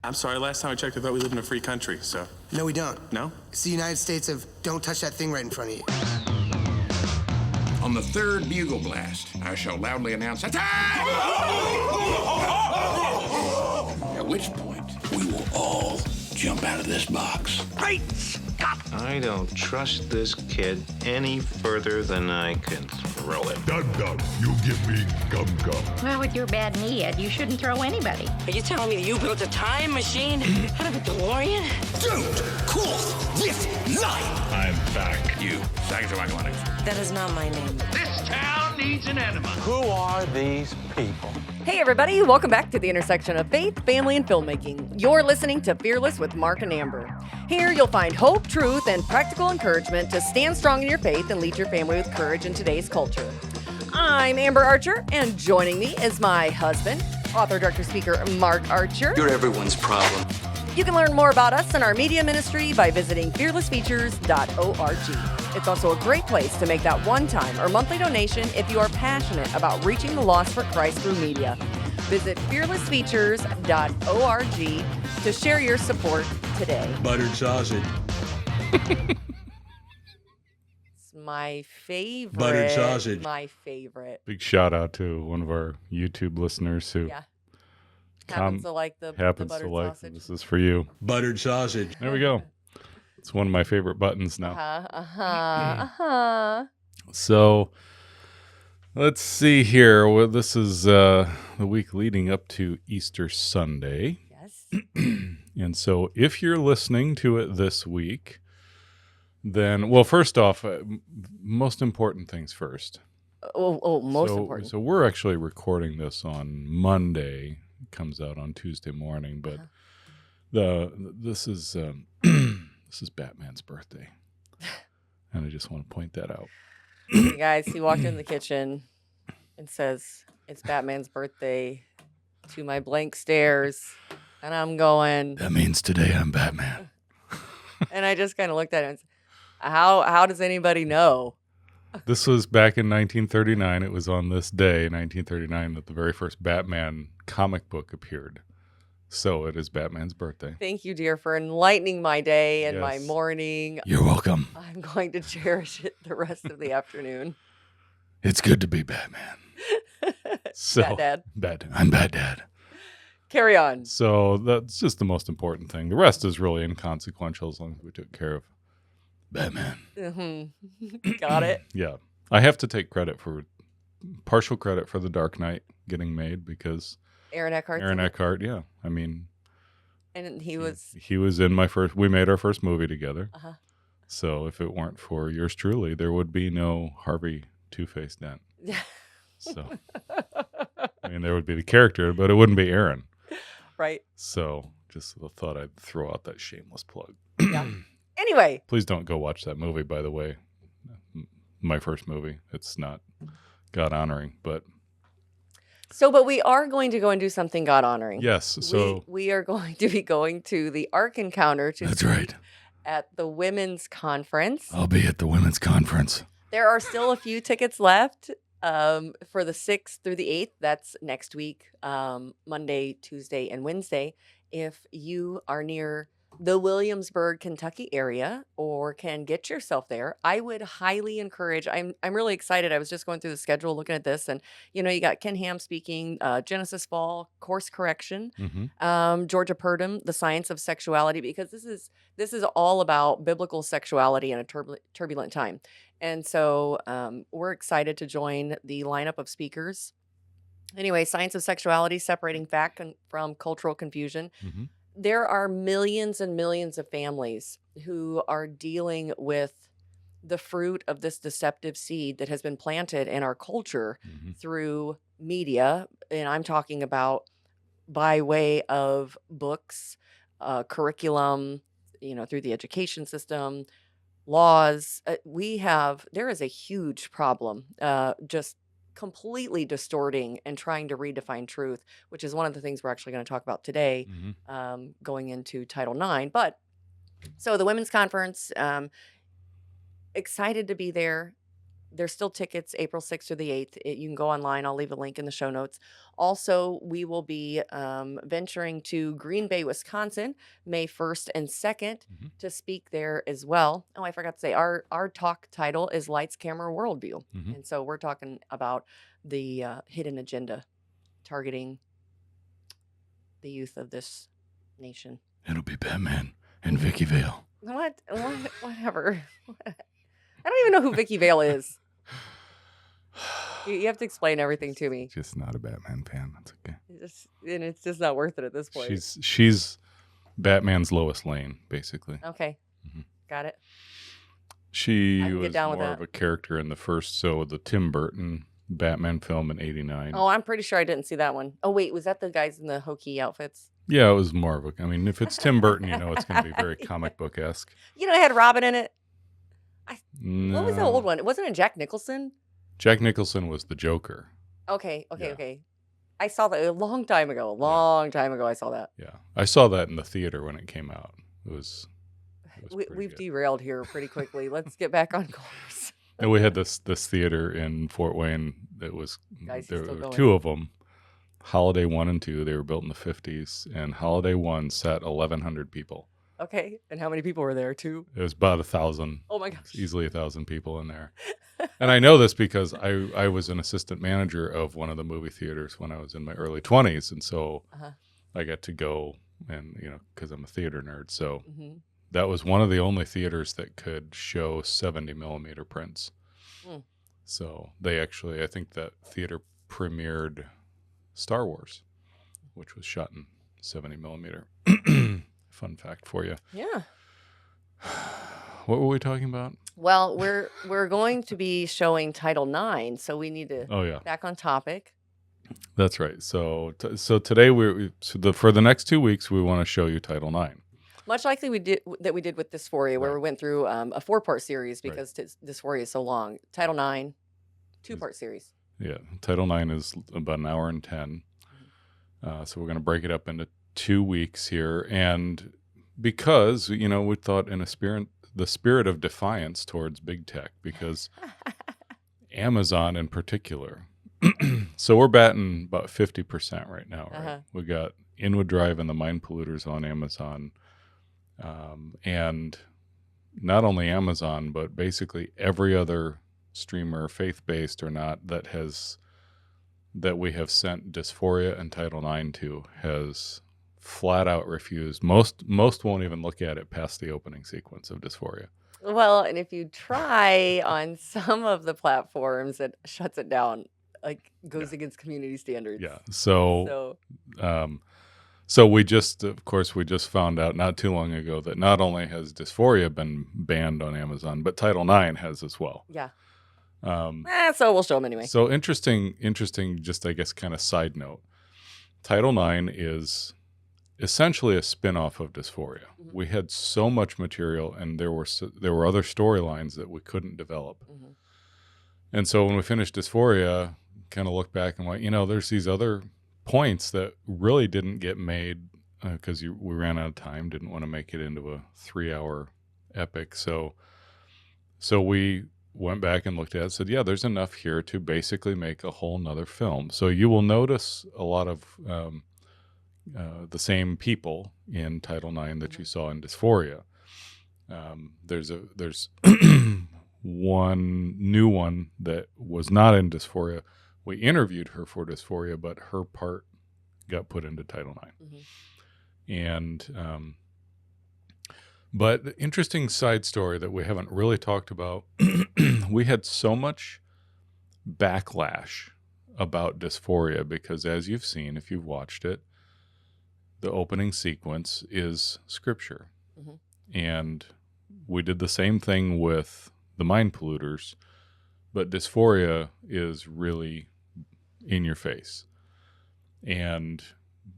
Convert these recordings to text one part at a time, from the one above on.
I'm sorry, last time I checked, I thought we lived in a free country, so... No, we don't. No? It's the United States of don't touch that thing right in front of you. On the third bugle blast, I shall loudly announce attack! At which point, we will all jump out of this box. Great Scott! I don't trust this kid any further than I can throw it. Dum-dum, you give me gum-gum. Well, with your bad knee, Ed, you shouldn't throw anybody. Are you telling me that you built a time machine out of a DeLorean? Don't cross this line! I'm back. You, Sagatawagalanes. That is not my name. This town needs an enema. Who are these people? Hey everybody, welcome back to the intersection of faith, family, and filmmaking. You're listening to Fearless with Mark and Amber. Here you'll find hope, truth, and practical encouragement to stand strong in your faith and lead your family with courage in today's culture. I'm Amber Archer, and joining me is my husband, author, director, speaker, Mark Archer. You're everyone's problem. You can learn more about us and our media ministry by visiting fearlessfeatures.org. It's also a great place to make that one-time or monthly donation if you are passionate about reaching the lost for Christ through media. Visit fearlessfeatures.org to share your support today. Buttered sausage. It's my favorite. Buttered sausage. My favorite. Big shout out to one of our YouTube listeners who happens to like the happens buttered to like sausage. This is for you. Buttered sausage. There we go. It's one of my favorite buttons now. So let's see here. Well, this is the week leading up to Easter Sunday. Yes. And so if you're listening to it this week, then, well, first off, most important things first. Most important. So we're actually recording this on Monday. It comes out on Tuesday morning, but this is this is Batman's birthday, and I just want to point that out. Hey guys, he walked in the kitchen and says, "It's Batman's birthday," to my blank stares, and I'm going, That means today I'm Batman. and I just kind of looked at him and said, how does anybody know? This was back in 1939. It was on this day, 1939, that the very first Batman comic book appeared. So it is Batman's birthday. Thank you, dear, for enlightening my day and my Yes. morning. You're welcome. I'm going to cherish it the rest of the afternoon. It's good to be Batman. So, Bad Dad. I'm Bad Dad. Carry on. So that's just the most important thing. The rest is really inconsequential as long as we took care of Batman. Mm-hmm. Got it. Yeah. I have to take partial credit for The Dark Knight getting made because Aaron Eckhart. Aaron Eckhart, yeah. I mean, And he was. he was in we made our first movie together. Uh-huh. So if it weren't for yours truly, there would be no Harvey Two-Face Dent. So, I mean, there would be the character, but it wouldn't be Aaron. Right. So just thought I'd throw out that shameless plug. Yeah. Anyway. Please don't go watch that movie, by the way. My first movie. It's not God honoring, but. But we are going to go and do something God honoring. Yes. So we are going to be going to the Ark Encounter That's right. at the Women's Conference. I'll be at the women's conference. There are still a few tickets left for the 6th through the 8th. That's next week, Monday, Tuesday, and Wednesday. If you are near the Williamsburg, Kentucky area or can get yourself there, I would highly encourage. I'm really excited. I was just going through the schedule looking at this, and you got Ken Ham speaking, Genesis Fall, Course Correction, Georgia Purdom, The Science of Sexuality, because this is all about biblical sexuality in a turbulent time. And so we're excited to join the lineup of speakers. Anyway, Science of Sexuality, Separating Fact from Cultural Confusion. Mm-hmm. There are millions and millions of families who are dealing with the fruit of this deceptive seed that has been planted in our culture through media. And I'm talking about by way of books, curriculum, through the education system, laws. There is a huge problem, just completely distorting and trying to redefine truth, which is one of the things we're actually going to talk about today, going into Title IX. So the Women's Conference, excited to be there. there's still tickets April 6th through the 8th. You can go online. I'll leave a link in the show notes. Also, we will be venturing to Green Bay, Wisconsin, May 1st and 2nd to speak there as well. Oh, I forgot to say, our talk title is Lights, Camera, Worldview. And so we're talking about the hidden agenda targeting the youth of this nation. It'll be Batman and Vicky Vale. What? Whatever. I don't even know who Vicky Vale is. You have to explain everything to me. Just not a Batman fan. That's okay. It's just not worth it at this point. She's Batman's Lois Lane, basically. Okay. Got it. She I can get was down with more that. of a character in the Tim Burton Batman film in '89. Oh, I'm pretty sure I didn't see that one. Oh, wait. Was that the guys in the hokey outfits? Yeah, it was more of a. I mean, if it's Tim Burton, it's going to be very comic book esque. It had Robin in it. No. What was the old one? Wasn't it Jack Nicholson? Jack Nicholson was the Joker. Okay. Yeah. I saw that a long time ago. I saw that. Yeah, I saw that in the theater when it came out. It was We've derailed here pretty quickly. Let's get back on course. And we had this theater in Fort Wayne that was Guys, there he's still were going. two of them. Holiday 1 and 2. They were built in the 50s, and Holiday 1 sat 1,100 people. Okay. And how many people were there, too? It was about 1,000. Oh, my gosh. Easily 1,000 people in there. And I know this because I was an assistant manager of one of the movie theaters when I was in my early 20s, and so I got to go and because I'm a theater nerd, so that was one of the only theaters that could show 70 millimeter prints. So they actually, I think that theater premiered Star Wars, which was shot in 70 millimeter. Fun fact for you. Yeah. What were we talking about? Well, we're going to be showing Title IX, so we need to back on topic. That's right. So today for the next 2 weeks we want to show you Title IX. Much like we did with Dysphoria, where we went through a 4-part series because Dysphoria is so long. Title IX, 2-part series. Yeah, Title IX is about an hour and 10. So we're going to break it up into 2 weeks here, and because we thought in the spirit of defiance towards big tech, because Amazon in particular. So we're batting about 50% right now, right? We got Inwood Drive and the Mind Polluters on Amazon, and not only Amazon, but basically every other streamer, faith-based or not, that we have sent Dysphoria and Title IX to has flat out refused. Most won't even look at it past the opening sequence of Dysphoria. Well, and if you try on some of the platforms, it shuts it down, goes against community standards. Yeah. So we just found out not too long ago that not only has Dysphoria been banned on Amazon, but Title IX has as well. Yeah. So we'll show them anyway. So interesting, just I guess kind of side note. Title IX is essentially a spin-off of Dysphoria. We had so much material, and there were other storylines that we couldn't develop. And so when we finished Dysphoria, kind of looked back and went, there's these other points that really didn't get made because we ran out of time, didn't want to make it into a 3-hour epic. So we went back and looked at it and said, yeah, there's enough here to basically make a whole nother film. So you will notice a lot of the same people in Title IX that you saw in Dysphoria. There's one new one that was not in Dysphoria. We interviewed her for Dysphoria, but her part got put into Title IX. And but the interesting side story that we haven't really talked about, we had so much backlash about Dysphoria because, as you've seen, if you've watched it, the opening sequence is scripture. And we did the same thing with the Mind Polluters, but Dysphoria is really in your face. And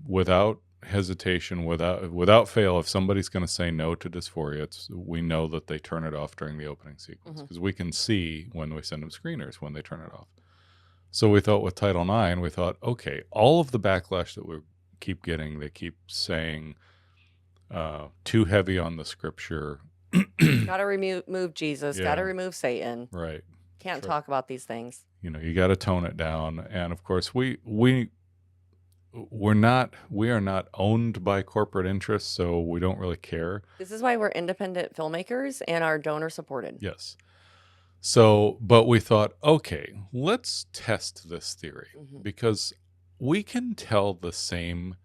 without hesitation, without fail, if somebody's going to say no to Dysphoria, we know that they turn it off during the opening sequence because we can see when we send them screeners when they turn it off. So we thought with Title IX, okay, all of the backlash that we keep getting, they keep saying too heavy on the scripture. Gotta remove Jesus, gotta remove Satan. Right. Can't talk about these things. You got to tone it down. And of course, we are not owned by corporate interests, so we don't really care. This is why we're independent filmmakers and are donor supported. Yes. So, but we thought, okay, let's test this theory because we can tell the same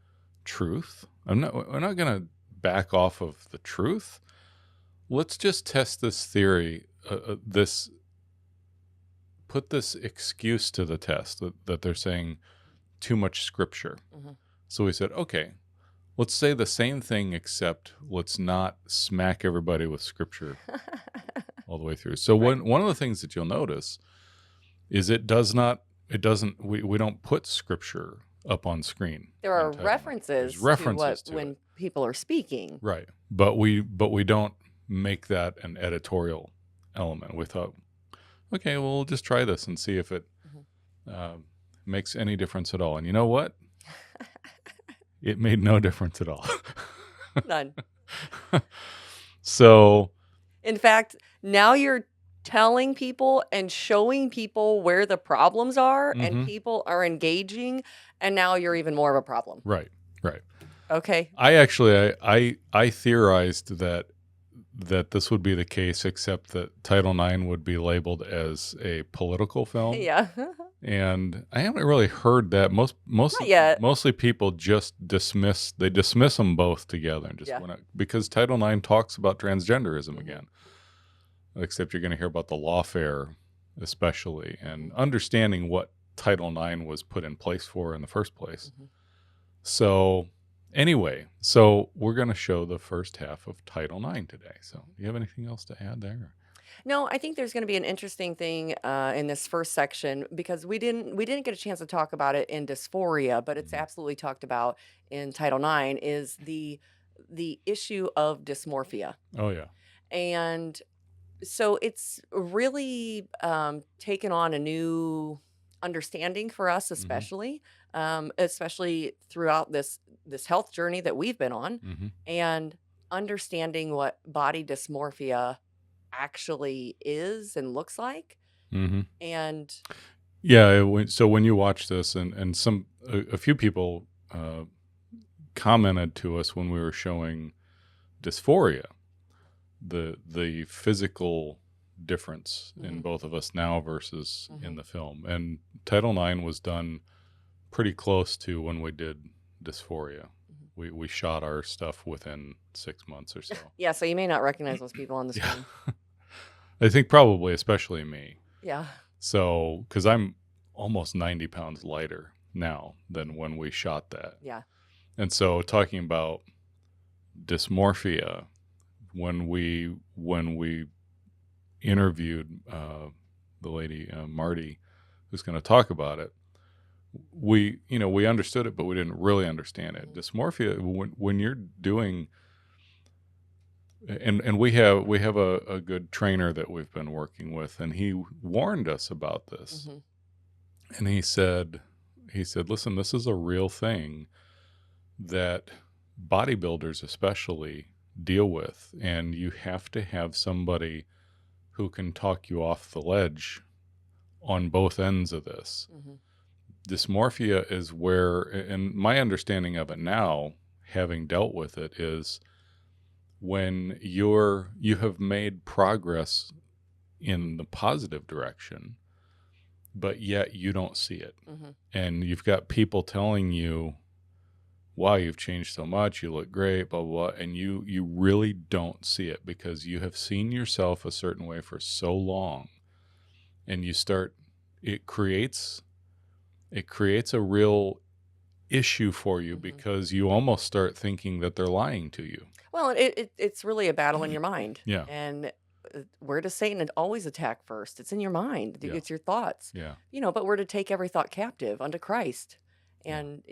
truth. We're not going to back off of the truth. Let's just test this theory, put this excuse to the test that they're saying too much scripture. So we said, okay, let's say the same thing, except let's not smack everybody with scripture all the way through. So one of the things that you'll notice is we don't put scripture up on screen. There are references to when people are speaking. Right. But we don't make that an editorial element. We thought, okay, well, we'll just try this and see if it makes any difference at all. And you know what? It made no difference at all. None. So, in fact, now you're telling people and showing people where the problems are, and people are engaging, and now you're even more of a problem. Right. Okay. I theorized that this would be the case, except that Title IX would be labeled as a political film. Yeah. And I haven't really heard that. Mostly people just dismiss them both together and just because Title IX talks about transgenderism again. Except you're going to hear about the lawfare, especially, and understanding what Title IX was put in place for in the first place. So anyway, we're going to show the first half of Title IX today. So do you have anything else to add there? No, I think there's going to be an interesting thing in this first section, because we didn't get a chance to talk about it in dysphoria, but it's absolutely talked about in Title IX, is the issue of dysmorphia. Oh yeah. And so it's really taken on a new understanding for us, especially throughout this health journey that we've been on, and understanding what body dysmorphia actually is and looks like. And so when you watch this, and a few people commented to us when we were showing dysphoria, the physical difference in both of us now versus in the film. And Title IX was done pretty close to when we did dysphoria. We shot our stuff within 6 months or so. Yeah, so you may not recognize those people on the screen. I think probably, especially me. Yeah. So, because I'm almost 90 pounds lighter now than when we shot that. Yeah. And so talking about dysmorphia, when we interviewed the lady, Marty, who's going to talk about it, we understood it, but we didn't really understand it. Dysmorphia, when you're doing, and we have a good trainer that we've been working with, and he warned us about this. And he said, listen, this is a real thing that bodybuilders especially deal with, and you have to have somebody who can talk you off the ledge on both ends of this. Dysmorphia is where, and my understanding of it now, having dealt with it, is when you have made progress in the positive direction, but yet you don't see it. And you've got people telling you, wow, you've changed so much, you look great, blah, blah, blah, and you really don't see it because you have seen yourself a certain way for so long, and it creates a real issue for you because you almost start thinking that they're lying to you. Well, it's really a battle in your mind. Yeah. And where does Satan always attack first? It's in your mind. Yeah. It's your thoughts. Yeah. But we're to take every thought captive unto Christ. And,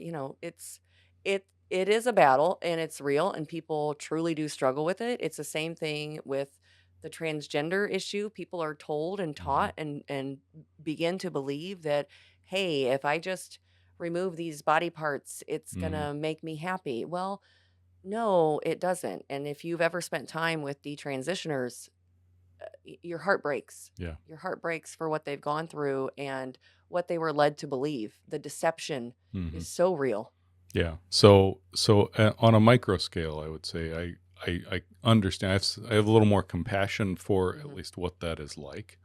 it is a battle, and it's real, and people truly do struggle with it. It's the same thing with the transgender issue. People are told and taught and begin to believe that, hey, if I just remove these body parts, it's going to make me happy. Well, no, it doesn't. And if you've ever spent time with detransitioners, your heart breaks. Yeah. Your heart breaks for what they've gone through and what they were led to believe. The deception is so real. Yeah. So on a micro scale, I would say I understand. I have a little more compassion for at least what that is like,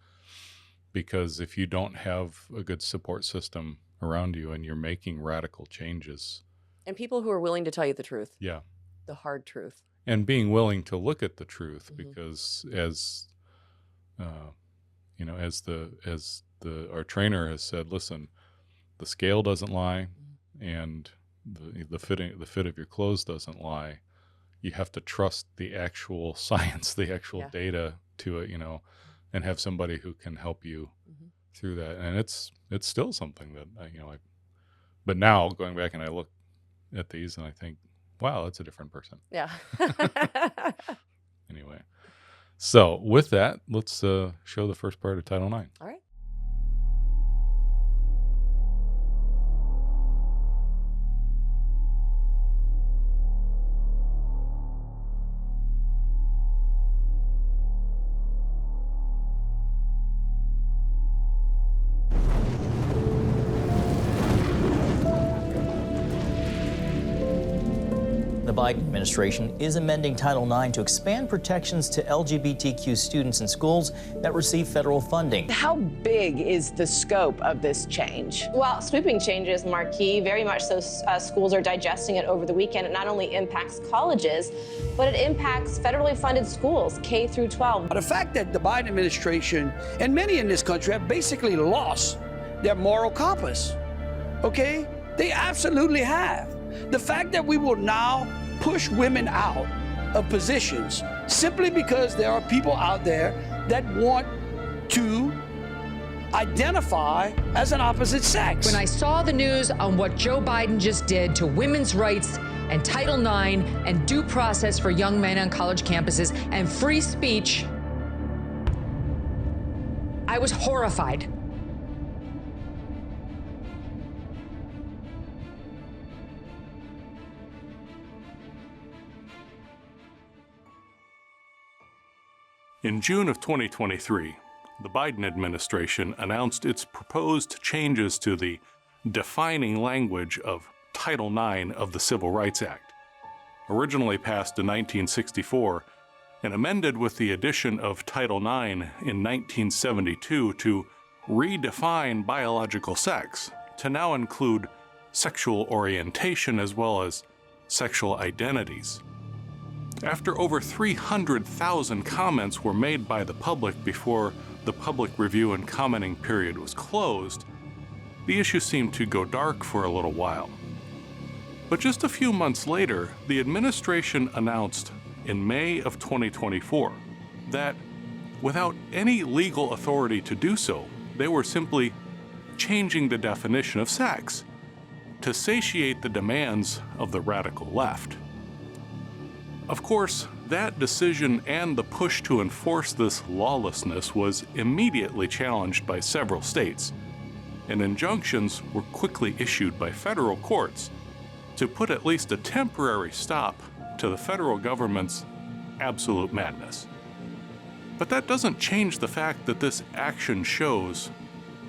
because if you don't have a good support system around you and you're making radical changes, And people who are willing to tell you the truth, yeah, the hard truth. and being willing to look at the truth, because as our trainer has said, listen, the scale doesn't lie, and the fit of your clothes doesn't lie. You have to trust the actual science, the actual data to it, and have somebody who can help you through that. And it's still something that but now going back and I look at these and I think, wow, that's a different person. Yeah. Anyway, so with that, let's show the first part of Title IX. All right. The Biden administration is amending Title IX to expand protections to LGBTQ students in schools that receive federal funding. How big is the scope of this change? Well, sweeping changes, Marquis, very much so. Schools are digesting it over the weekend. It not only impacts colleges, but it impacts federally funded schools, K through 12. The fact that the Biden administration and many in this country have basically lost their moral compass, okay? They absolutely have. The fact that we will now push women out of positions simply because there are people out there that want to identify as an opposite sex. When I saw the news on what Joe Biden just did to women's rights and Title IX and due process for young men on college campuses and free speech, I was horrified. In June of 2023, the Biden administration announced its proposed changes to the defining language of Title IX of the Civil Rights Act, originally passed in 1964 and amended with the addition of Title IX in 1972 to redefine biological sex to now include sexual orientation as well as sexual identities. After over 300,000 comments were made by the public before the public review and commenting period was closed, the issue seemed to go dark for a little while. But just a few months later, the administration announced in May of 2024 that, without any legal authority to do so, they were simply changing the definition of sex to satiate the demands of the radical left. Of course, that decision and the push to enforce this lawlessness was immediately challenged by several states, and injunctions were quickly issued by federal courts to put at least a temporary stop to the federal government's absolute madness. But that doesn't change the fact that this action shows,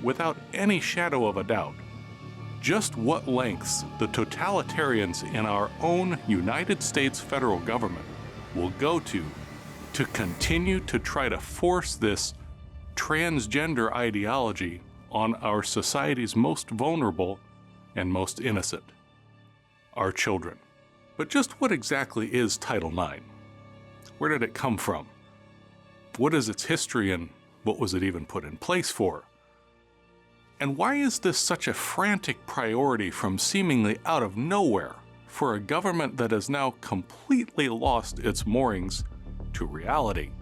without any shadow of a doubt, just what lengths the totalitarians in our own United States federal government will go to continue to try to force this transgender ideology on our society's most vulnerable and most innocent, our children. But just what exactly is Title IX? Where did it come from? What is its history and what was it even put in place for? And why is this such a frantic priority from seemingly out of nowhere for a government that has now completely lost its moorings to reality?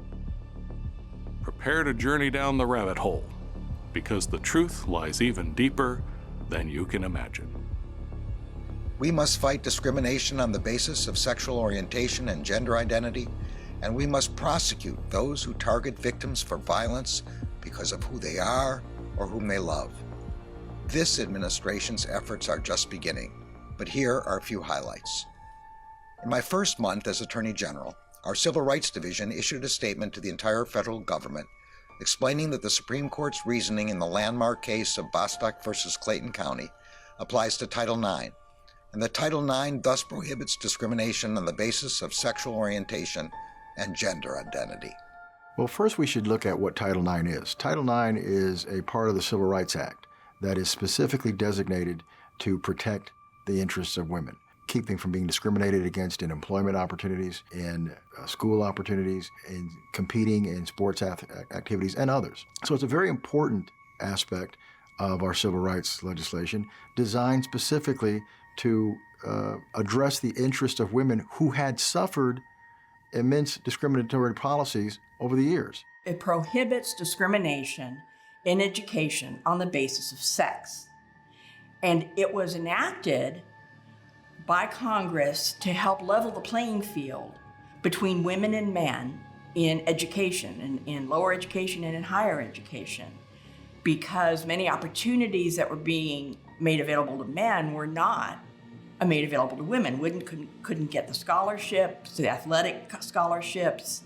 Prepare to journey down the rabbit hole, because the truth lies even deeper than you can imagine. We must fight discrimination on the basis of sexual orientation and gender identity, and we must prosecute those who target victims for violence because of who they are or whom they love. This administration's efforts are just beginning, but here are a few highlights. In my first month as Attorney General, our Civil Rights Division issued a statement to the entire federal government explaining that the Supreme Court's reasoning in the landmark case of Bostock versus Clayton County applies to Title IX, and that Title IX thus prohibits discrimination on the basis of sexual orientation and gender identity. Well, first we should look at what Title IX is. Title IX is a part of the Civil Rights Act that is specifically designated to protect the interests of women, keep them from being discriminated against in employment opportunities, in school opportunities, in competing in sports activities, and others. So it's a very important aspect of our civil rights legislation designed specifically to address the interest of women who had suffered immense discriminatory policies over the years. It prohibits discrimination in education on the basis of sex. And it was enacted by Congress to help level the playing field between women and men in education, in lower education and in higher education, because many opportunities that were being made available to men were not made available to women. Women couldn't get the scholarships, the athletic scholarships.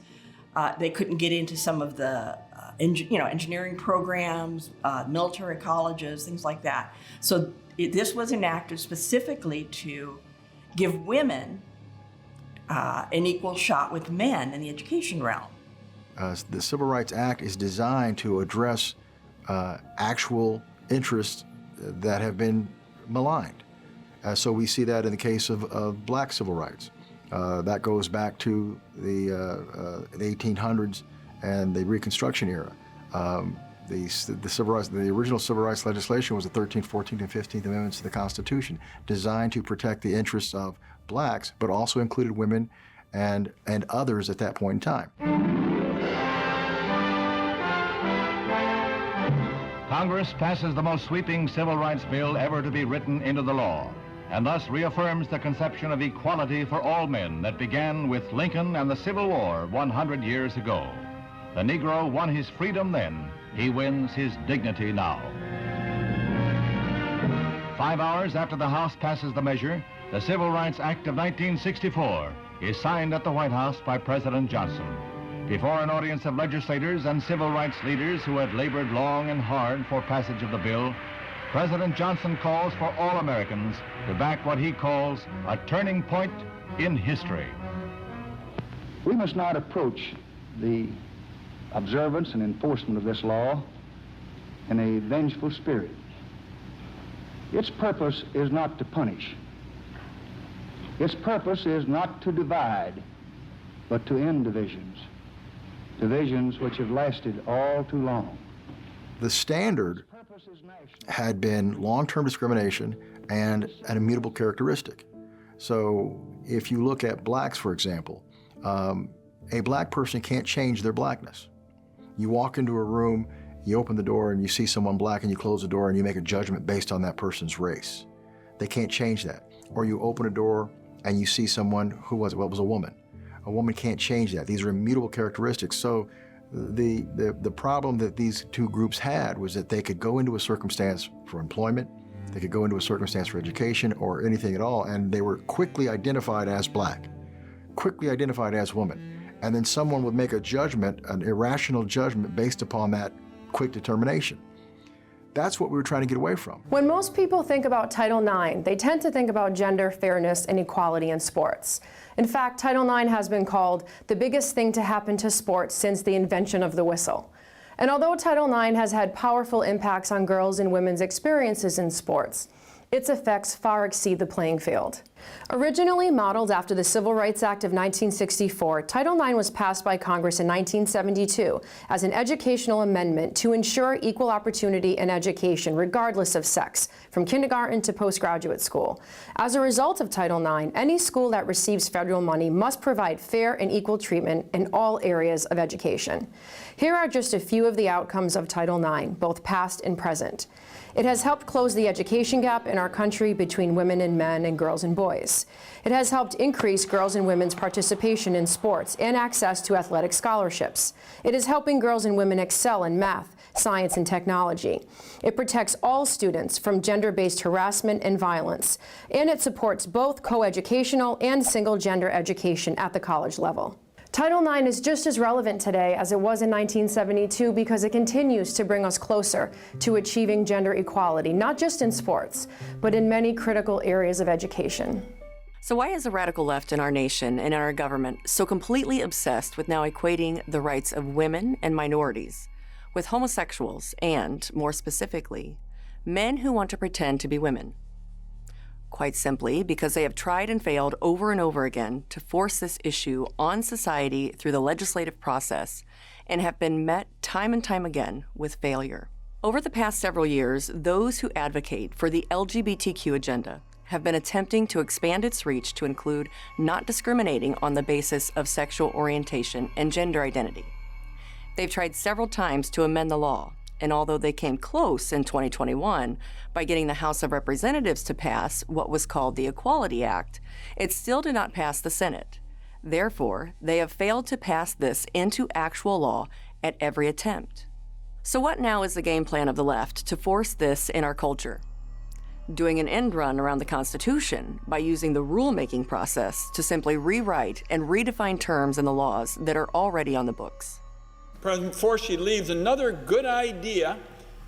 They couldn't get into some of the engineering programs, military colleges, things like that. So this was enacted specifically to give women an equal shot with men in the education realm. The Civil Rights Act is designed to address actual interests that have been maligned. So we see that in the case of black civil rights. That goes back to the 1800s and the Reconstruction era. The original civil rights legislation was the 13th, 14th, and 15th Amendments to the Constitution, designed to protect the interests of blacks, but also included women and others at that point in time. Congress passes the most sweeping civil rights bill ever to be written into the law, and thus reaffirms the conception of equality for all men that began with Lincoln and the Civil War 100 years ago. The Negro won his freedom then. He wins his dignity now. 5 hours after the House passes the measure, the Civil Rights Act of 1964 is signed at the White House by President Johnson. Before an audience of legislators and civil rights leaders who had labored long and hard for passage of the bill, President Johnson calls for all Americans to back what he calls a turning point in history. We must not approach the observance and enforcement of this law in a vengeful spirit. Its purpose is not to punish. Its purpose is not to divide, but to end divisions, divisions which have lasted all too long. The standard had been long-term discrimination and an immutable characteristic. So if you look at blacks, for example, a black person can't change their blackness. You walk into a room, you open the door and you see someone black and you close the door and you make a judgment based on that person's race. They can't change that. Or you open a door and you see someone, who was it? Well, it was a woman. A woman can't change that. These are immutable characteristics. So the problem that these two groups had was that they could go into a circumstance for employment, they could go into a circumstance for education or anything at all, and they were quickly identified as black, quickly identified as woman. And then someone would make a judgment, an irrational judgment based upon that quick determination. That's what we were trying to get away from. When most people think about Title IX, they tend to think about gender, fairness, and equality in sports. In fact, Title IX has been called the biggest thing to happen to sports since the invention of the whistle. And although Title IX has had powerful impacts on girls' and women's experiences in sports, its effects far exceed the playing field. Originally modeled after the Civil Rights Act of 1964, Title IX was passed by Congress in 1972 as an educational amendment to ensure equal opportunity in education regardless of sex, from kindergarten to postgraduate school. As a result of Title IX, any school that receives federal money must provide fair and equal treatment in all areas of education. Here are just a few of the outcomes of Title IX, both past and present. It has helped close the education gap in our country between women and men and girls and boys. It has helped increase girls and women's participation in sports and access to athletic scholarships. It is helping girls and women excel in math, science, and technology. It protects all students from gender-based harassment and violence, and it supports both coeducational and single-gender education at the college level. Title IX is just as relevant today as it was in 1972 because it continues to bring us closer to achieving gender equality, not just in sports, but in many critical areas of education. So why is the radical left in our nation and in our government so completely obsessed with now equating the rights of women and minorities with homosexuals and, more specifically, men who want to pretend to be women? Quite simply because they have tried and failed over and over again to force this issue on society through the legislative process and have been met time and time again with failure. Over the past several years, those who advocate for the LGBTQ agenda have been attempting to expand its reach to include not discriminating on the basis of sexual orientation and gender identity. They've tried several times to amend the law, and although they came close in 2021 by getting the House of Representatives to pass what was called the Equality Act, it still did not pass the Senate. Therefore, they have failed to pass this into actual law at every attempt. So what now is the game plan of the left to force this in our culture? Doing an end run around the Constitution by using the rulemaking process to simply rewrite and redefine terms in the laws that are already on the books. Before she leaves, another good idea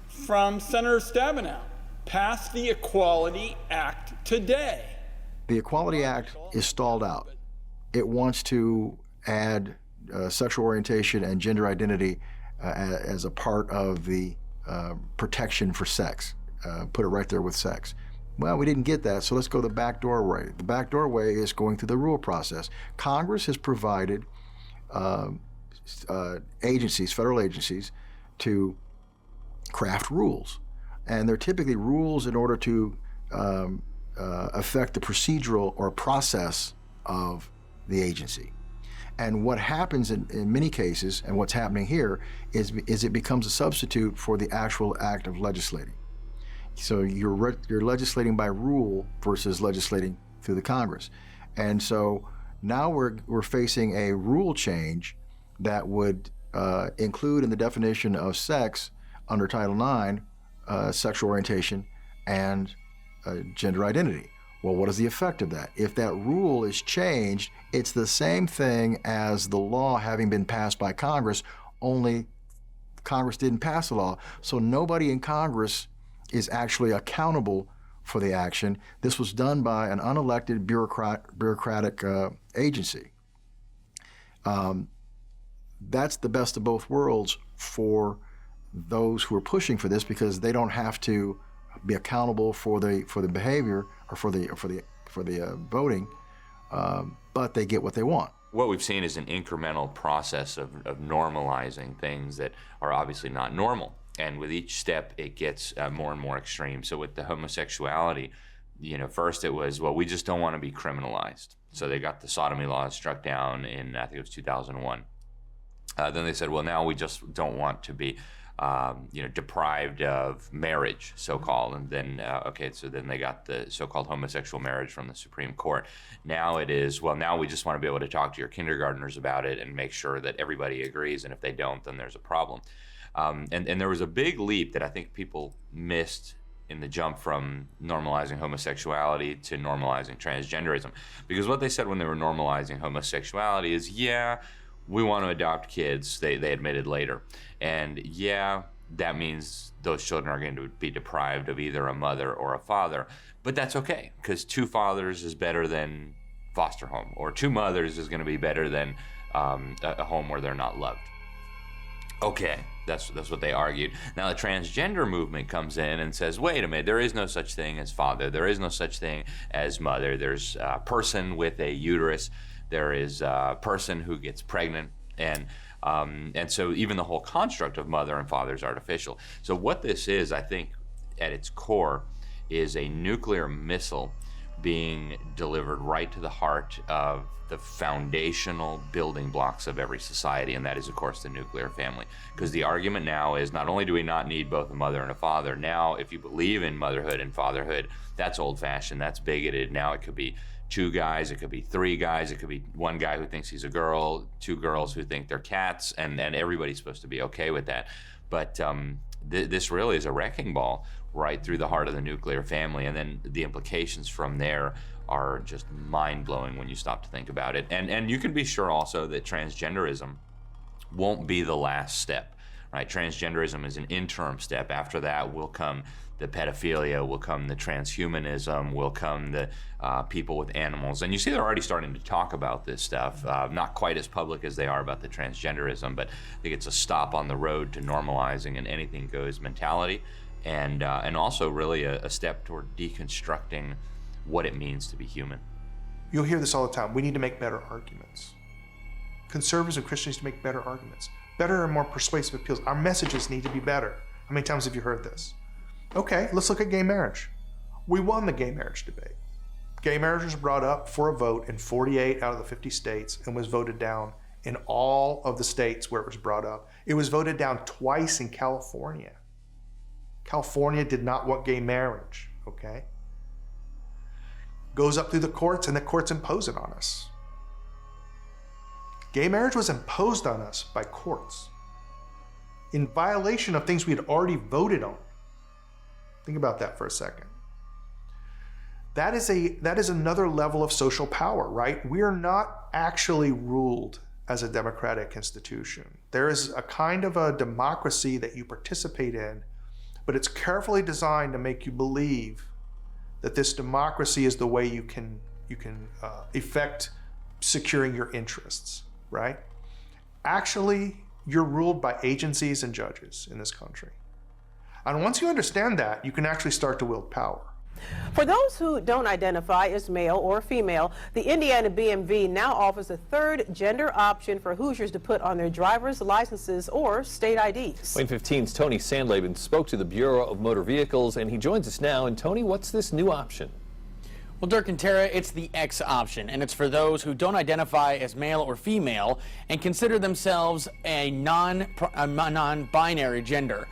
from Senator Stabenow. Pass the Equality Act today. The Equality Act is stalled out. It wants to add sexual orientation and gender identity as a part of the protection for sex. Put it right there with sex. Well, we didn't get that, so let's go the backdoor way. The backdoor way is going through the rule process. Congress has provided agencies, federal agencies, to craft rules. And they're typically rules in order to affect the procedural or process of the agency. And what happens in many cases, and what's happening here, is it becomes a substitute for the actual act of legislating. So you're legislating by rule versus legislating through the Congress. And so now we're facing a rule change that would include in the definition of sex under Title IX, sexual orientation and gender identity. Well, what is the effect of that? If that rule is changed, it's the same thing as the law having been passed by Congress, only Congress didn't pass the law. So nobody in Congress is actually accountable for the action. This was done by an unelected bureaucratic agency. That's the best of both worlds for those who are pushing for this, because they don't have to be accountable for the behavior or for the voting, but they get what they want. What we've seen is an incremental process of normalizing things that are obviously not normal. And with each step, it gets more and more extreme. So with the homosexuality, first it was, well, we just don't want to be criminalized. So they got the sodomy laws struck down in, I think it was 2001. Then they said, well, now we just don't want to be, deprived of marriage, so-called. And then, so then they got the so-called homosexual marriage from the Supreme Court. Now it is, well, now we just want to be able to talk to your kindergartners about it and make sure that everybody agrees. And if they don't, then there's a problem. And there was a big leap that I think people missed in the jump from normalizing homosexuality to normalizing transgenderism. Because what they said when they were normalizing homosexuality is, yeah, we want to adopt kids, they admitted later. And yeah, that means those children are going to be deprived of either a mother or a father. But that's okay, because 2 fathers is better than foster home, or 2 mothers is going to be better than a home where they're not loved. Okay, that's what they argued. Now the transgender movement comes in and says, wait a minute, there is no such thing as father, there is no such thing as mother, there's a person with a uterus, there is a person who gets pregnant, and so even the whole construct of mother and father is artificial. So what this is, I think, at its core, is a nuclear missile being delivered right to the heart of the foundational building blocks of every society, and that is, of course, the nuclear family. Because the argument now is, not only do we not need both a mother and a father, now if you believe in motherhood and fatherhood, that's old-fashioned, that's bigoted. Now it could be 2 guys, it could be 3 guys, it could be 1 guy who thinks he's a girl, 2 girls who think they're cats, and everybody's supposed to be okay with that. But this really is a wrecking ball right through the heart of the nuclear family. And then the implications from there are just mind-blowing when you stop to think about it. And you can be sure also that transgenderism won't be the last step, right? Transgenderism is an interim step. After that will come the pedophilia, will come the transhumanism, will come the people with animals. And you see they're already starting to talk about this stuff, not quite as public as they are about the transgenderism, but I think it's a stop on the road to normalizing an anything goes mentality, and also really a step toward deconstructing what it means to be human. You'll hear this all the time. We need to make better arguments. Conservatives and Christians need to make better arguments, better and more persuasive appeals. Our messages need to be better. How many times have you heard this? Okay, let's look at gay marriage. We won the gay marriage debate. Gay marriage was brought up for a vote in 48 out of the 50 states and was voted down in all of the states where it was brought up. It was voted down twice in California. California did not want gay marriage, okay? Goes up through the courts and the courts impose it on us. Gay marriage was imposed on us by courts in violation of things we had already voted on. Think about that for a second. That is another level of social power, right? We are not actually ruled as a democratic institution. There is a kind of a democracy that you participate in, but it's carefully designed to make you believe that this democracy is the way you can effect securing your interests, right? Actually, you're ruled by agencies and judges in this country. And once you understand that, you can actually start to wield power. For those who don't identify as male or female, the Indiana BMV now offers a third gender option for Hoosiers to put on their driver's licenses or state IDs. WANE 15's Tony Sandlaben spoke to the Bureau of Motor Vehicles, and he joins us now. And Tony, what's this new option? Well, Dirk and Tara, it's the X option, and it's for those who don't identify as male or female and consider themselves a non-binary gender.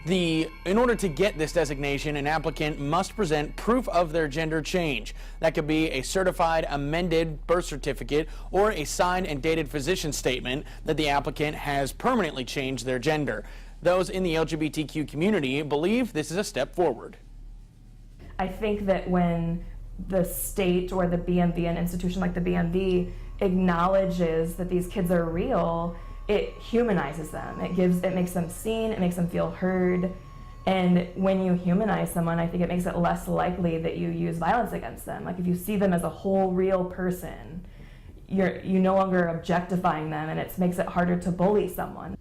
In order to get this designation, an applicant must present proof of their gender change. That could be a certified amended birth certificate or a signed and dated physician statement that the applicant has permanently changed their gender. Those in the LGBTQ community believe this is a step forward. I think that when the state or the BMV, an institution like the BMV, acknowledges that these kids are real, it humanizes them. It makes them seen, it makes them feel heard. And when you humanize someone, I think it makes it less likely that you use violence against them. Like if you see them as a whole real person, you're no longer objectifying them, and it makes it harder to bully someone.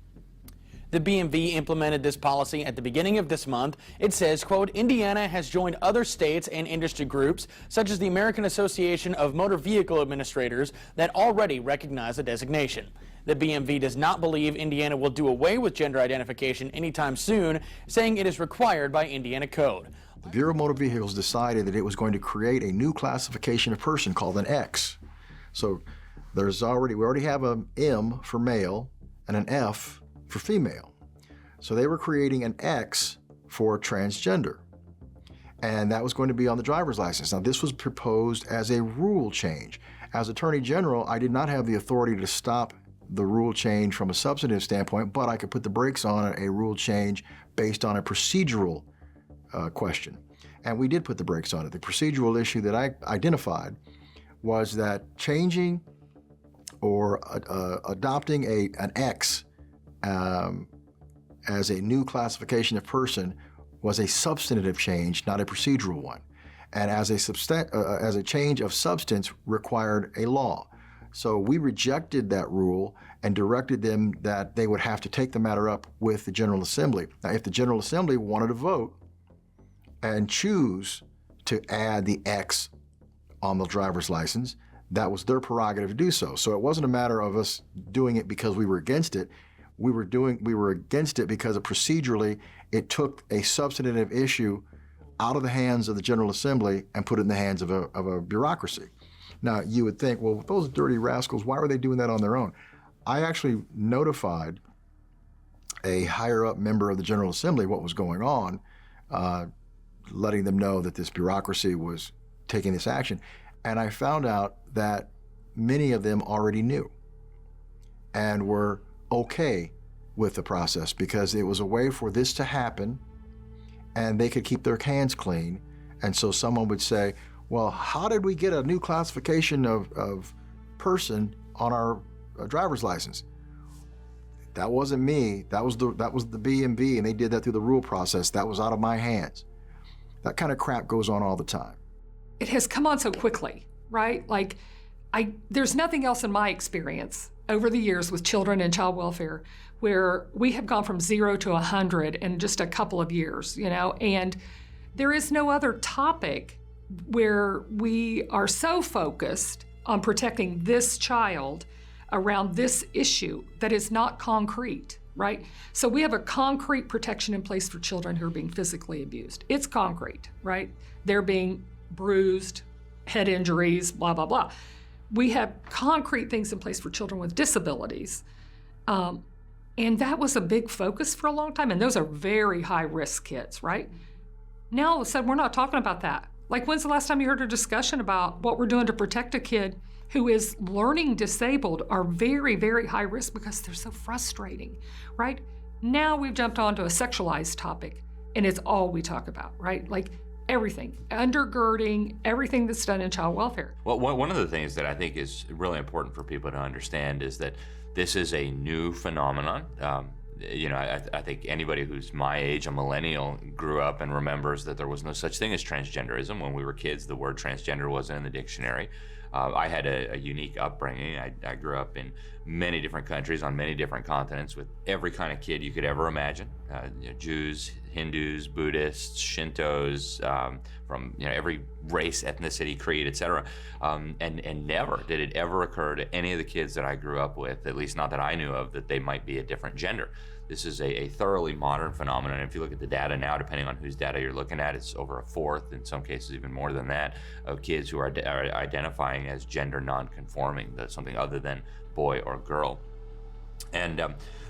The BMV implemented this policy at the beginning of this month. It says, quote, Indiana has joined other states and industry groups, such as the American Association of Motor Vehicle Administrators, that already recognize the designation. The BMV does not believe Indiana will do away with gender identification anytime soon, saying it is required by Indiana code. The Bureau of Motor Vehicles decided that it was going to create a new classification of person called an X. So we already have an M for male and an F for female. So they were creating an X for transgender. And that was going to be on the driver's license. Now, this was proposed as a rule change. As Attorney General, I did not have the authority to stop the rule change from a substantive standpoint, but I could put the brakes on a rule change based on a procedural question. And we did put the brakes on it. The procedural issue that I identified was that changing or adopting an X as a new classification of person was a substantive change, not a procedural one. And as a change of substance required a law. So we rejected that rule and directed them that they would have to take the matter up with the General Assembly. Now, if the General Assembly wanted to vote and choose to add the X on the driver's license, that was their prerogative to do so. So it wasn't a matter of us doing it because we were against it. We were against it because procedurally it took a substantive issue out of the hands of the General Assembly and put it in the hands of a bureaucracy. Now, you would think, well, those dirty rascals, why were they doing that on their own? I actually notified a higher-up member of the General Assembly what was going on, letting them know that this bureaucracy was taking this action. And I found out that many of them already knew and were okay with the process because it was a way for this to happen and they could keep their hands clean. And so someone would say, well, how did we get a new classification of person on our driver's license? That wasn't me. That was the BMV, and they did that through the rule process. That was out of my hands. That kind of crap goes on all the time. It has come on so quickly, right? Like, there's nothing else in my experience over the years with children and child welfare where we have gone from 0 to 100 in just a couple of years, you know, and there is no other topic where we are so focused on protecting this child around this issue that is not concrete, right? So we have a concrete protection in place for children who are being physically abused. It's concrete, right? They're being bruised, head injuries, blah, blah, blah. We have concrete things in place for children with disabilities. And that was a big focus for a long time. And those are very high-risk kids, right? Now, all of a sudden, we're not talking about that. Like, when's the last time you heard a discussion about what we're doing to protect a kid who is learning disabled or very, very high risk because they're so frustrating, right? Now we've jumped onto a sexualized topic, and it's all we talk about, right? Like, everything, undergirding everything that's done in child welfare. Well, one of the things that I think is really important for people to understand is that this is a new phenomenon. You know, I think anybody who's my age, a millennial, grew up and remembers that there was no such thing as transgenderism. When we were kids, the word transgender wasn't in the dictionary. I had a unique upbringing. I grew up in many different countries on many different continents with every kind of kid you could ever imagine. You know, Jews, Hindus, Buddhists, Shintos, from every race, ethnicity, creed, etc. And never did it ever occur to any of the kids that I grew up with, at least not that I knew of, that they might be a different gender. This is a thoroughly modern phenomenon. If you look at the data now, depending on whose data you're looking at, it's over a fourth, in some cases even more than that, of kids who are identifying as gender non-conforming, something other than boy or girl. And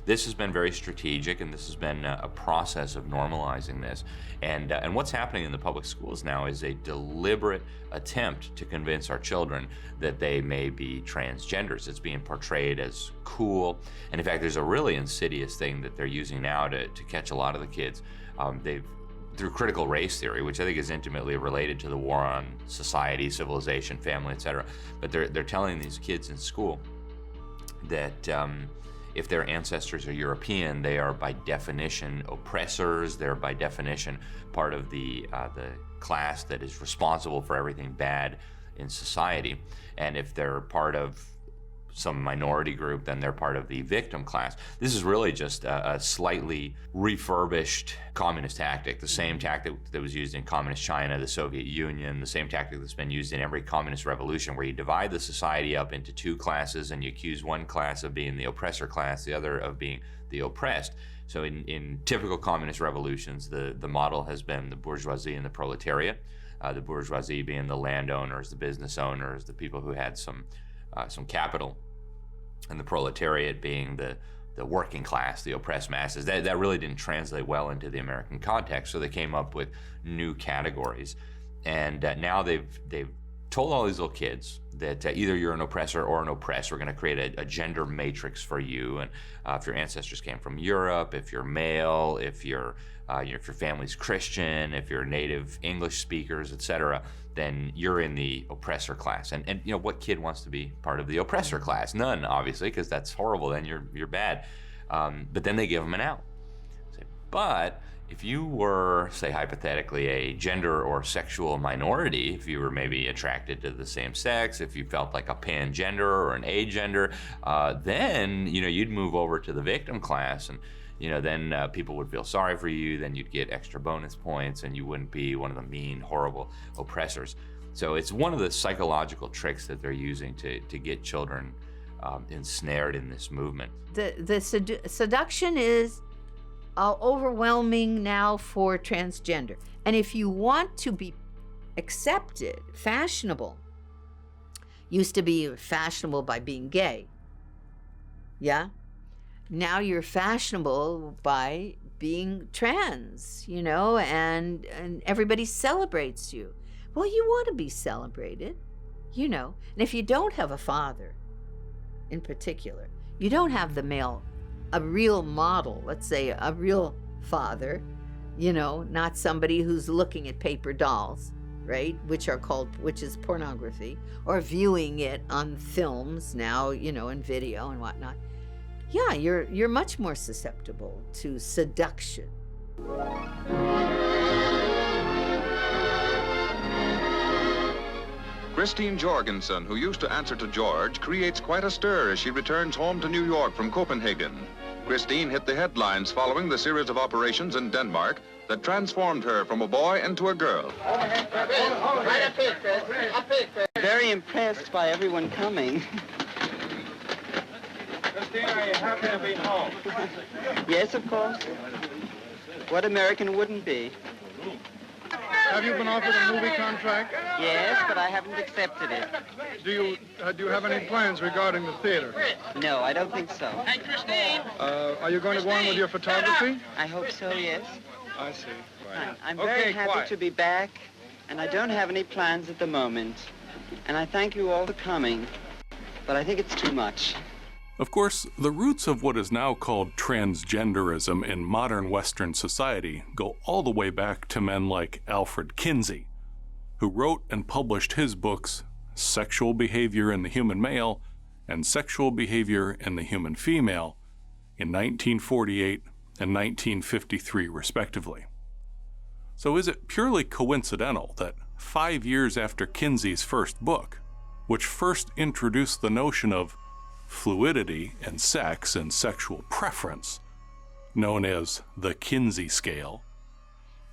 this has been very strategic, and this has been a process of normalizing this. And what's happening in the public schools now is a deliberate attempt to convince our children that they may be transgenders. It's being portrayed as cool. And in fact, there's a really insidious thing that they're using now to catch a lot of the kids. Through critical race theory, which I think is intimately related to the war on society, civilization, family, etc. But they're telling these kids in school that if their ancestors are European, they are by definition oppressors. They're by definition part of the class that is responsible for everything bad in society. And if they're part of some minority group, then they're part of the victim class. This is really just a slightly refurbished communist tactic, the same tactic that was used in communist China, the Soviet Union, the same tactic that's been used in every communist revolution, where you divide the society up into two classes and you accuse one class of being the oppressor class, the other of being the oppressed. So in typical communist revolutions, the model has been the bourgeoisie and the proletariat, the bourgeoisie being the landowners, the business owners, the people who had some capital, and the proletariat being the working class, the oppressed masses. That really didn't translate well into the American context, so they came up with new categories. And now they've told all these little kids that either you're an oppressor or an oppressed. We're going to create a gender matrix for you. And if your ancestors came from Europe, if you're male, if your family's Christian, if you're native English speakers, etc., then you're in the oppressor class. And what kid wants to be part of the oppressor class? None, obviously, because that's horrible. Then you're bad. But then they give them an out. But if you were, say, hypothetically, a gender or sexual minority, if you were maybe attracted to the same sex, if you felt like a pangender or an agender, then you'd move over to the victim class, and then people would feel sorry for you. Then you'd get extra bonus points, and you wouldn't be one of the mean, horrible oppressors. So it's one of the psychological tricks that they're using to get children ensnared in this movement. The seduction is overwhelming now for transgender. And if you want to be accepted, fashionable, used to be fashionable by being gay. Yeah? Now you're fashionable by being trans, and everybody celebrates you. Well, you want to be celebrated, And if you don't have a father, in particular, you don't have the male, a real model, let's say a real father, You know, not somebody who's looking at paper dolls, right? Which is pornography, or viewing it on films now, you know, and video and whatnot. Yeah, you're much more susceptible to seduction. Christine Jorgensen, who used to answer to George, creates quite a stir as she returns home to New York from Copenhagen. Christine hit the headlines following the series of operations in Denmark that transformed her from a boy into a girl. Very impressed by everyone coming. Christine, are you happy to be home? Yes, of course. What American wouldn't be? Have you been offered a movie contract? Yes, but I haven't accepted it. Do you have any plans regarding the theater? No, I don't think so. Hey, Christine! Are you going to go on with your photography? I hope so, yes. I see. Right. I'm very happy to be back, and I don't have any plans at the moment. And I thank you all for coming, but I think it's too much. Of course, the roots of what is now called transgenderism in modern Western society go all the way back to men like Alfred Kinsey, who wrote and published his books, Sexual Behavior in the Human Male and Sexual Behavior in the Human Female, in 1948 and 1953, respectively. So is it purely coincidental that 5 years after Kinsey's first book, which first introduced the notion of fluidity in sex and sexual preference, known as the Kinsey scale,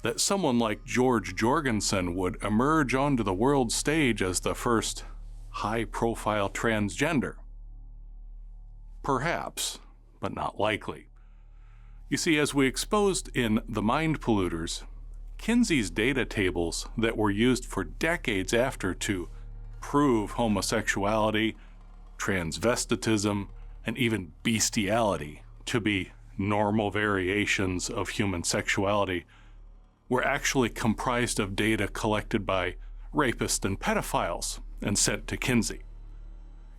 that someone like George Jorgensen would emerge onto the world stage as the first high-profile transgender? Perhaps, but not likely. You see, as we exposed in The Mind Polluters, Kinsey's data tables that were used for decades after to prove homosexuality, transvestitism, and even bestiality to be normal variations of human sexuality were actually comprised of data collected by rapists and pedophiles and sent to Kinsey.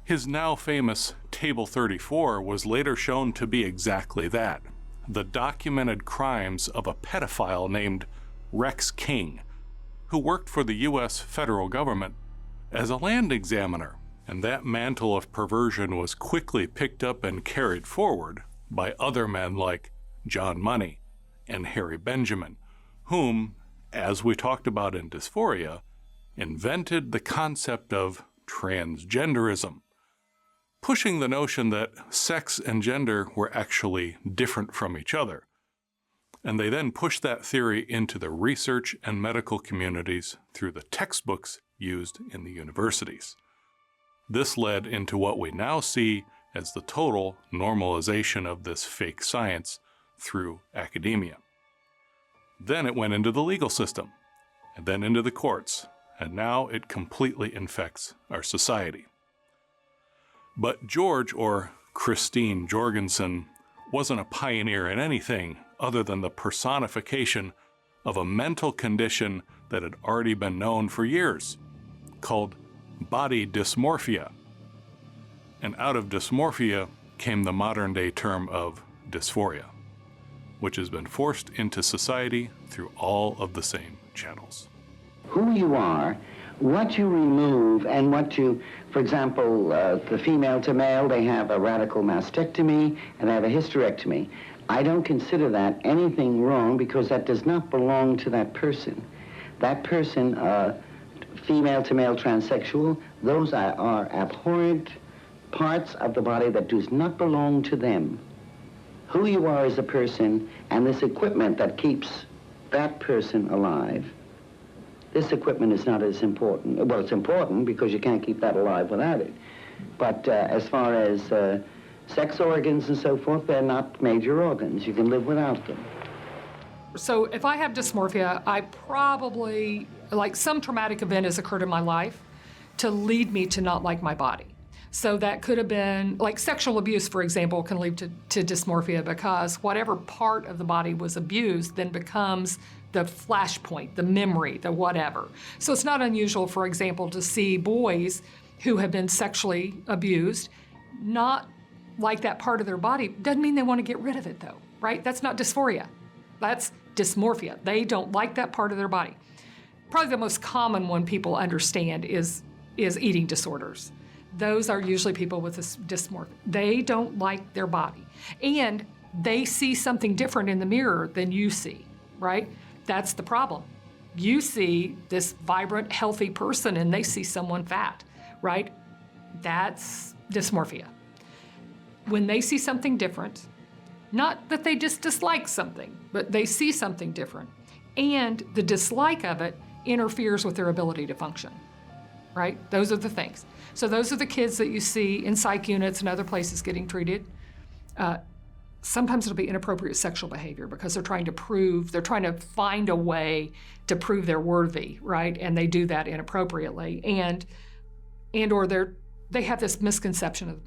His now famous Table 34 was later shown to be exactly that, the documented crimes of a pedophile named Rex King, who worked for the U.S. federal government as a land examiner. And that mantle of perversion was quickly picked up and carried forward by other men like John Money and Harry Benjamin, whom, as we talked about in Dysphoria, invented the concept of transgenderism, pushing the notion that sex and gender were actually different from each other. And they then pushed that theory into the research and medical communities through the textbooks used in the universities. This led into what we now see as the total normalization of this fake science through academia. Then it went into the legal system, and then into the courts, and now it completely infects our society. But George, or Christine Jorgensen, wasn't a pioneer in anything other than the personification of a mental condition that had already been known for years, called body dysmorphia. And out of dysmorphia came the modern-day term of dysphoria, which has been forced into society through all of the same channels. Who you are, what you remove, and what you, for example, the female to male, they have a radical mastectomy and they have a hysterectomy. I don't consider that anything wrong because that does not belong to that person. That person, female to male transsexual, those are abhorrent parts of the body that does not belong to them. Who you are as a person and this equipment that keeps that person alive, this equipment is not as important. Well, it's important because you can't keep that alive without it. But as far as sex organs and so forth, they're not major organs. You can live without them. So if I have dysmorphia, I probably, like some traumatic event has occurred in my life to lead me to not like my body. So that could have been, like sexual abuse, for example, can lead to dysmorphia because whatever part of the body was abused then becomes the flashpoint, the memory, the whatever. So it's not unusual, for example, to see boys who have been sexually abused not like that part of their body. Doesn't mean they want to get rid of it though, right? That's not dysphoria. That's dysmorphia. They don't like that part of their body. Probably the most common one people understand is eating disorders. Those are usually people with this dysmorphia. They don't like their body. And they see something different in the mirror than you see, right? That's the problem. You see this vibrant, healthy person and they see someone fat, right? That's dysmorphia. When they see something different, not that they just dislike something, but they see something different, and the dislike of it interferes with their ability to function, right? Those are the things. So those are the kids that you see in psych units and other places getting treated. Sometimes it'll be inappropriate sexual behavior because they're trying to find a way to prove they're worthy, right? And they do that inappropriately. Or they have this misconception of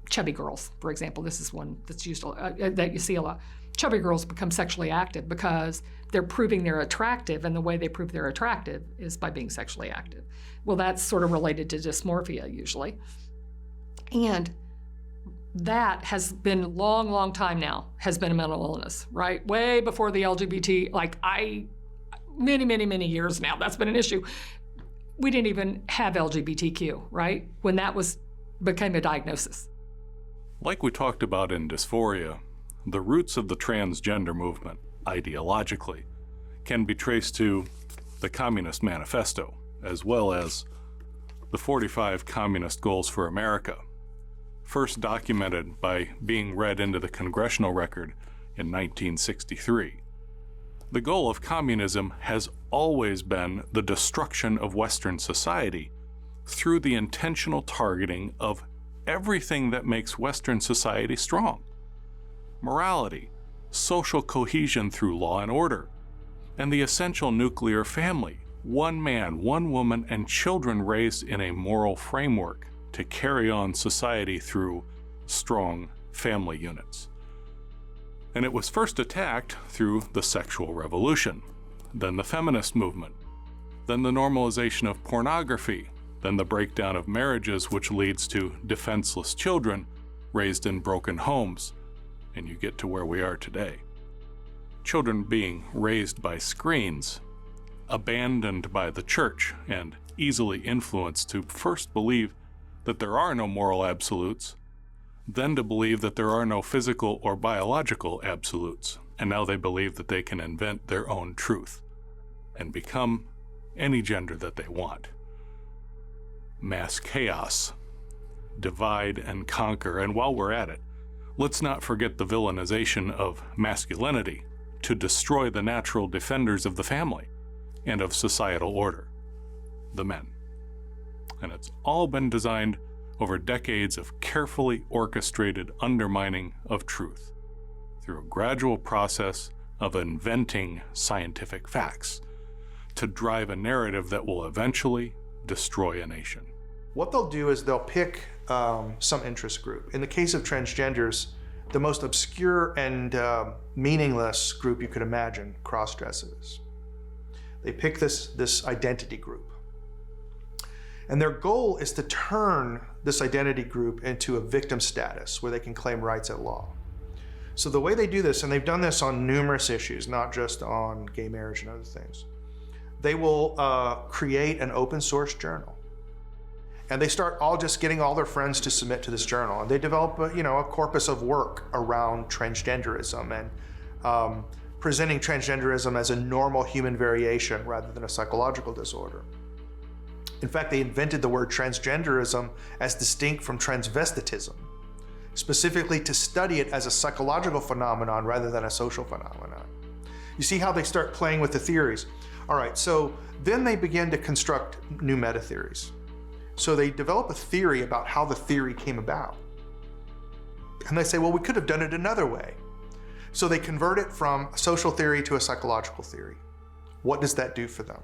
chubby girls, for example. This is one that's used that you see a lot. Chubby girls become sexually active because they're proving they're attractive, and the way they prove they're attractive is by being sexually active. Well, that's sort of related to dysmorphia usually. And that has been long time now, has been a mental illness, right? Way before the LGBT, many years now, that's been an issue. We didn't even have LGBTQ, right? When that became a diagnosis. Like we talked about in dysphoria, the roots of the transgender movement, ideologically, can be traced to the Communist Manifesto, as well as the 45 Communist Goals for America, first documented by being read into the congressional record in 1963. The goal of communism has always been the destruction of Western society through the intentional targeting of everything that makes Western society strong. Morality, social cohesion through law and order, and the essential nuclear family, one man, one woman, and children raised in a moral framework to carry on society through strong family units. And it was first attacked through the sexual revolution, then the feminist movement, then the normalization of pornography, then the breakdown of marriages, which leads to defenseless children raised in broken homes, and you get to where we are today. Children being raised by screens, abandoned by the church, and easily influenced to first believe that there are no moral absolutes, then to believe that there are no physical or biological absolutes, and now they believe that they can invent their own truth and become any gender that they want. Mass chaos, divide and conquer, and while we're at it, let's not forget the villainization of masculinity to destroy the natural defenders of the family and of societal order, the men. And it's all been designed over decades of carefully orchestrated undermining of truth through a gradual process of inventing scientific facts to drive a narrative that will eventually destroy a nation. What they'll do is they'll pick some interest group. In the case of transgenders, the most obscure and meaningless group you could imagine, cross-dressers. They pick this identity group. And their goal is to turn this identity group into a victim status where they can claim rights at law. So the way they do this, and they've done this on numerous issues, not just on gay marriage and other things, they will create an open source journal. And they start all just getting all their friends to submit to this journal. And they develop a corpus of work around transgenderism and presenting transgenderism as a normal human variation rather than a psychological disorder. In fact, they invented the word transgenderism as distinct from transvestitism, specifically to study it as a psychological phenomenon rather than a social phenomenon. You see how they start playing with the theories. All right, so then they begin to construct new meta-theories. So they develop a theory about how the theory came about. And they say, well, we could have done it another way. So they convert it from a social theory to a psychological theory. What does that do for them?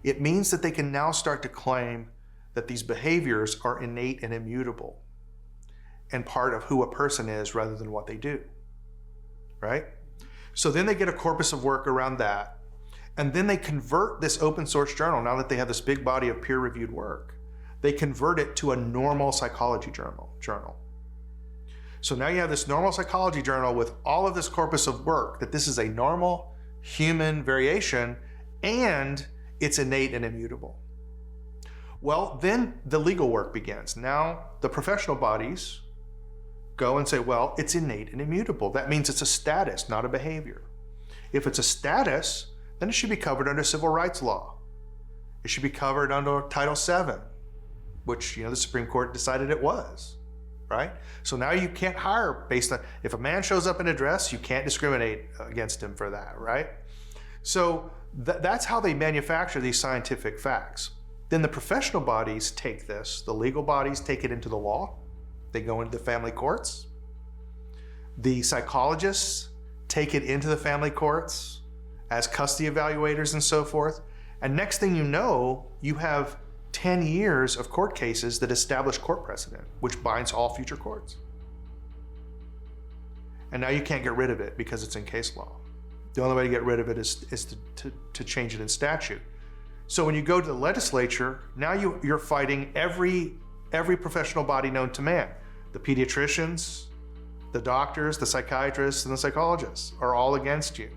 It means that they can now start to claim that these behaviors are innate and immutable and part of who a person is rather than what they do, right? So then they get a corpus of work around that, and then they convert this open source journal, now that they have this big body of peer-reviewed work, they convert it to a normal psychology journal. So now you have this normal psychology journal with all of this corpus of work that this is a normal human variation and it's innate and immutable. Well, then the legal work begins. Now the professional bodies go and say, well, it's innate and immutable. That means it's a status, not a behavior. If it's a status, then it should be covered under civil rights law. It should be covered under Title VII, which, the Supreme Court decided it was, right? So now you can't hire based on, if a man shows up in a dress, you can't discriminate against him for that, right? So that's how they manufacture these scientific facts. Then the professional bodies take this, the legal bodies take it into the law. They go into the family courts. The psychologists take it into the family courts as custody evaluators and so forth. And next thing you know, you have 10 years of court cases that establish court precedent, which binds all future courts. And now you can't get rid of it because it's in case law. The only way to get rid of it is to change it in statute. So when you go to the legislature, now you're fighting every professional body known to man. The pediatricians, the doctors, the psychiatrists, and the psychologists are all against you.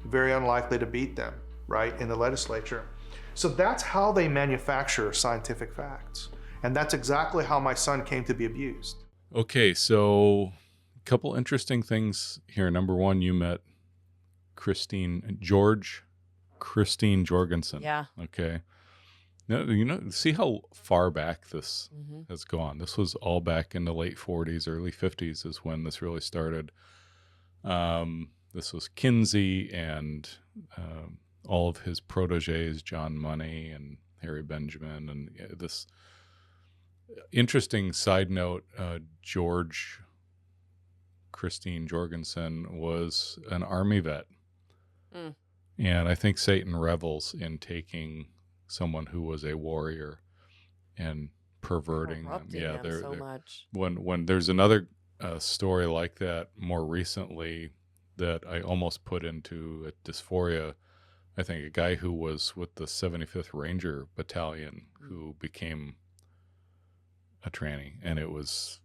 Very unlikely to beat them, right, in the legislature. So that's how they manufacture scientific facts. And that's exactly how my son came to be abused. Okay, so a couple interesting things here. Number one, you met Christine Jorgensen. Yeah. Okay. Now, see how far back this has gone. This was all back in the late 40s, early 50s is when this really started. This was Kinsey and all of his proteges, John Money and Harry Benjamin. And this interesting side note, Christine Jorgensen was an Army vet. Mm. And I think Satan revels in taking someone who was a warrior and perverting them. Yeah, they're so much. When there's another story like that more recently that I almost put into a dysphoria. I think a guy who was with the 75th Ranger Battalion who became a tranny, and it's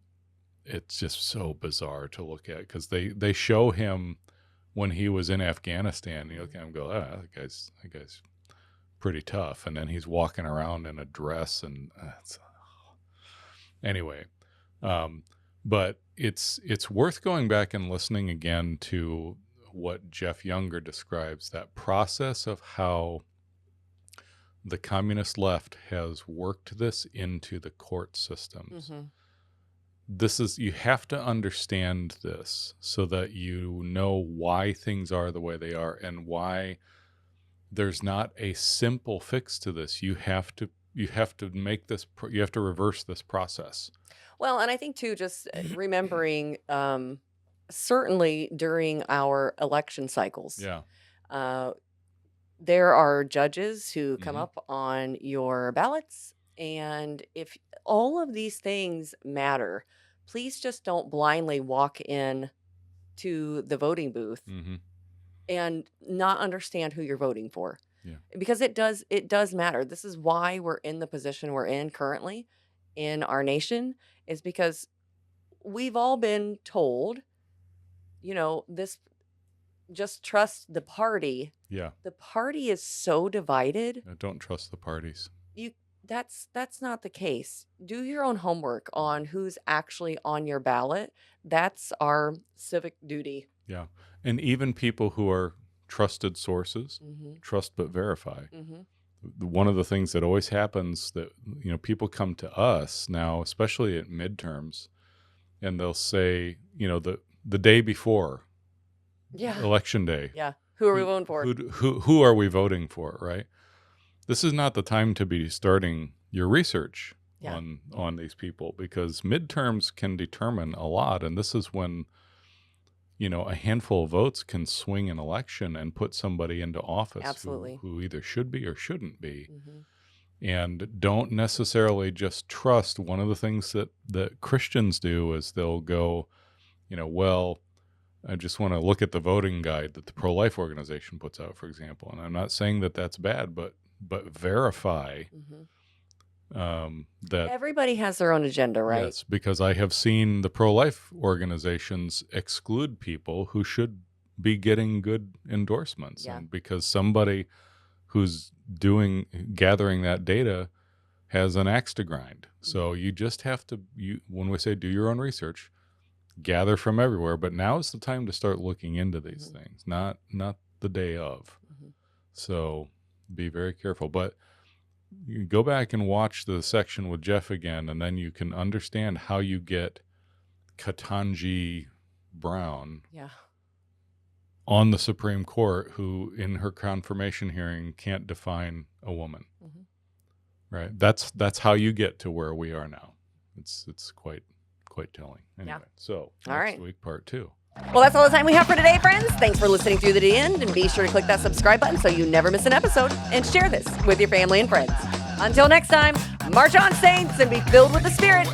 just so bizarre to look at because they show him when he was in Afghanistan. You look at him and go, that guy's pretty tough, and then he's walking around in a dress, and anyway, but it's worth going back and listening again to what Jeff Younger describes, that process of how the communist left has worked this into the court systems. Mm-hmm. You have to understand this so that you know why things are the way they are and why there's not a simple fix to this. You have to make this, you have to reverse this process. Well, and I think too, just remembering, certainly during our election cycles, there are judges who come up on your ballots. And if all of these things matter, please just don't blindly walk in to the voting booth and not understand who you're voting for. Yeah. Because it does matter. This is why we're in the position we're in currently in our nation, is because we've all been told, this, just trust the party. Yeah. The party is so divided. Don't trust the parties. That's not the case. Do your own homework on who's actually on your ballot. That's our civic duty. Yeah. And even people who are trusted sources, trust but verify. One of the things that always happens that, people come to us now, especially at midterms, and they'll say, the day before election day. Yeah. Who are we voting for? Who are we voting for, right? This is not the time to be starting your research on these people, because midterms can determine a lot. And this is when, a handful of votes can swing an election and put somebody into office who either should be or shouldn't be. And don't necessarily just trust. One of the things that Christians do is they'll go, well, I just want to look at the voting guide that the pro-life organization puts out, for example. And I'm not saying that that's bad, but verify that everybody has their own agenda, right? Yes, because I have seen the pro-life organizations exclude people who should be getting good endorsements, Yeah. and because somebody who's gathering that data has an axe to grind. So you just have to, when we say do your own research, gather from everywhere, but now is the time to start looking into these things, not the day of. So be very careful. But you go back and watch the section with Jeff again, and then you can understand how you get Ketanji Brown on the Supreme Court, who in her confirmation hearing can't define a woman. Right? That's how you get to where we are now. It's quite telling. Anyway, so All next right. week, part 2. Well, that's all the time we have for today, friends. Thanks for listening through to the end, and be sure to click that subscribe button so you never miss an episode, and share this with your family and friends. Until next time, march on, saints, and be filled with the Spirit.